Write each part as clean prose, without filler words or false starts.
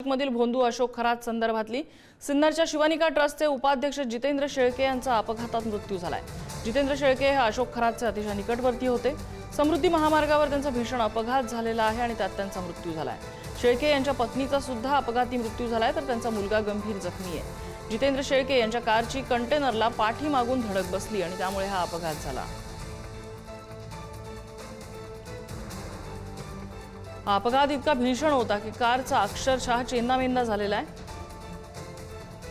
मधील भोंदू अशोक खरात संदर्भातली सिन्नरच्या शिवानिका ट्रस्टचे उपाध्यक्ष जितेंद्र शेळके यांचा अपघातात मृत्यू झालाय। जितेंद्र शेळके हे अशोक खरातचे अतिशय निकटवर्ती होते। समृद्धी महामार्गावर त्यांचा भीषण अपघात झालेला आहे आणि त्यात त्यांचा मृत्यू झालाय। शेळके यांच्या पत्नीचा सुद्धा अपघाती मृत्यू झालाय तर त्यांचा मुलगा गंभीर जखमी आहे। जितेंद्र शेळके यांच्या कारची कंटेनरला पाठीमागून धडक बसली आणि त्यामुळे हा अपघात झाला। हा अपघात इतका भीषण होता की कारचा अक्षरशः चेंदामेंदा झालेला आहे।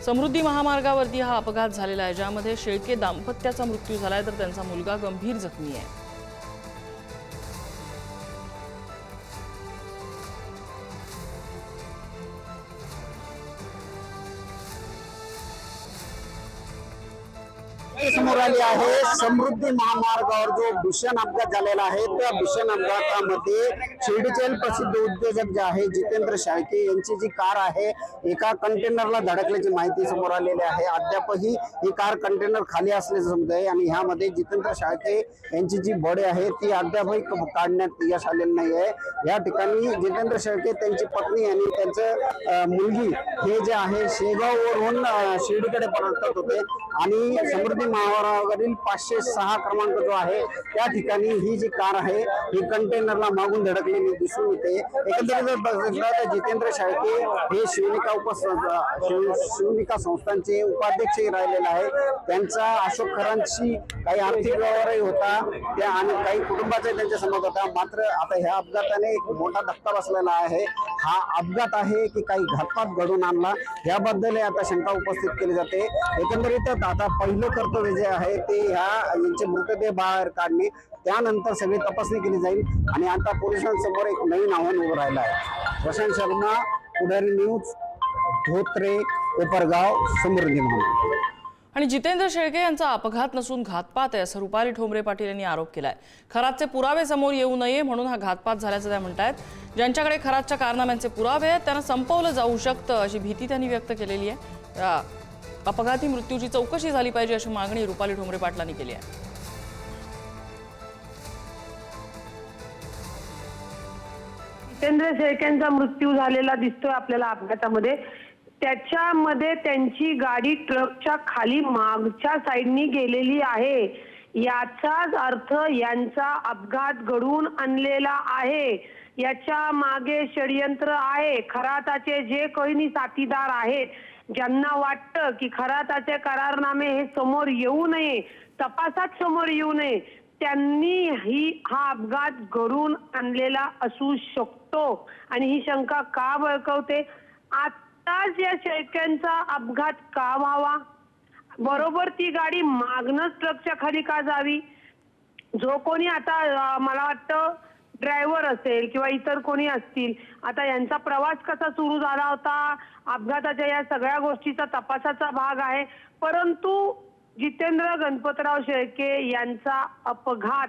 समृद्धी महामार्गावरती हा अपघात झालेला आहे, ज्यामध्ये शेळके दाम्पत्याचा मृत्यू झालाय तर त्यांचा मुलगा गंभीर जखमी आहे। समोर आली आहे समृद्धी महामार्गावर जो भीषण अपघात झालेला आहे त्या भीषण अपघातामध्ये शिर्डीचे प्रसिद्ध उद्योजक जे आहे जितेंद्र शेळके यांची जी कार आहे एका कंटेनरला धडकल्याची माहिती समोर आलेली आहे। अद्यापही ही कार कंटेनर खाली असल्याचं समजत आहे आणि ह्यामध्ये जितेंद्र शेळके यांची जी बॉडी आहे ती अद्यापही काढण्यात यश आलेलं नाही आहे। या ठिकाणी जितेंद्र शेळके त्यांची पत्नी आणि त्यांचं मुलगी हे जे आहे शेगाववरून शिर्डीकडे परतत होते आणि समृद्धी महामार्गावरील 506 क्रमांक जो आहे त्या ठिकाणी ही जी कार आहे ही कंटेनरला मागून धडकलेली दिसून येते। एकंदरीत बघितलं तर जितेंद्र शेळके हे शिवनिका संस्थांचे उपाध्यक्ष राहिलेले आहे। त्यांचा अशोक खरांशी काही आर्थिक व्यवहारही होता त्या आणि काही कुटुंबाचा त्यांच्या संबंध होता। मात्र आता ह्या अपघाताने एक मोठा धक्का बसलेला आहे। हा अपघात आहे की काही घातपात घडून आणला याबद्दल आता शंका उपस्थित केली जाते। एकंदरीत आता पहिलं कर्तव्य जे आहे ते यांचे मृतदेह बाहेर काढणे, त्यानंतर सगळी तपासणी केली जाईल आणि आता पोलिसांसमोर एक नवीन आव्हान उभं राहिलं आहे। प्रशांत शर्मा, पुढारी न्यूज, धोत्रे, कोपरगाव, समृद्धी महामार्ग। आणि जितेंद्र शेळके यांचा अपघात नसून घातपात आहे असं रुपाली ठोंबरे पाटील यांनी आरोप केलाय। खरातचे पुरावे समोर येऊ नये म्हणून हा घातपात झाल्याचं त्या म्हणतायत। ज्यांच्याकडे खरातच्या कारनाम्यांचे पुरावे आहेत त्यांना संपवलं जाऊ शकतं अशी भीती त्यांनी व्यक्त केलेली आहे। अपघाती मृत्यूची चौकशी झाली पाहिजे अशी मागणी रुपाली ठोंबरे पाटलांनी केली आहे। जितेंद्र शेळकेंचा मृत्यू झालेला दिसतोय आपल्याला अपघातामध्ये। त्याच्यामध्ये त्यांची गाडी ट्रकच्या खाली मागच्या साईडनी गेलेली आहे। याचाच अर्थ यांचा अपघात घडवून आणलेला आहे। याच्या मागे षडयंत्र आहे। खराताचे जे कोणी साथीदार आहेत ज्यांना वाटतं की खराताचे करारनामे हे समोर येऊ नये, तपासात समोर येऊ नये, त्यांनी हा अपघात घडवून आणलेला असू शकतो। आणि ही शंका का बळकवते? आताच या शेळक्यांचा अपघात का व्हावा? बरोबर ती गाडी मागणंच ट्रकच्या खाली का जावी? जो कोणी आता मला वाटतं ड्रायव्हर असेल किंवा इतर कोणी असतील, आता यांचा प्रवास कसा सुरू झाला होता अपघाताच्या या सगळ्या गोष्टीचा तपासाचा भाग आहे। परंतु जितेंद्र गणपतराव शेळके यांचा अपघात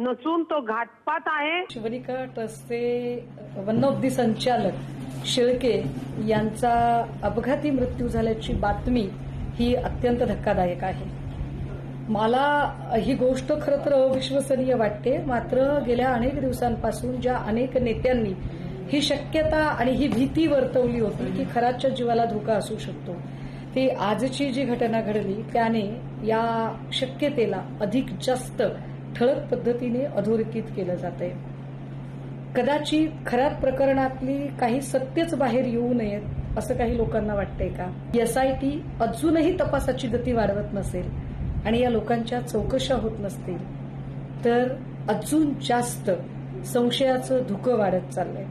नसून तो घातपात आहे। शिवनिका ट्रस्टचे वन ऑफ दी संचालक शेळके यांचा अपघाती मृत्यू झाल्याची बातमी ही अत्यंत धक्कादायक आहे। मला ही गोष्ट खरं तर अविश्वसनीय वाटते। मात्र गेल्या अनेक दिवसांपासून ज्या अनेक नेत्यांनी ही शक्यता आणि ही भीती वर्तवली होती की खरातच्या जीवाला धोका असू शकतो, ती आजची जी घटना घडली त्याने या शक्यतेला अधिक जास्त ठळक पद्धतीने अधोरेखित केलं जातंय। कदाचित खरात प्रकरणातली काही सत्यच बाहेर येऊ नयेत असं काही लोकांना वाटतंय का? SIT अजूनही तपासाची गती वाढवत नसेल आणि या लोकांच्या चौकशा होत नसतील तर अजून जास्त संशयाचं धुकं वाढत चाललंय।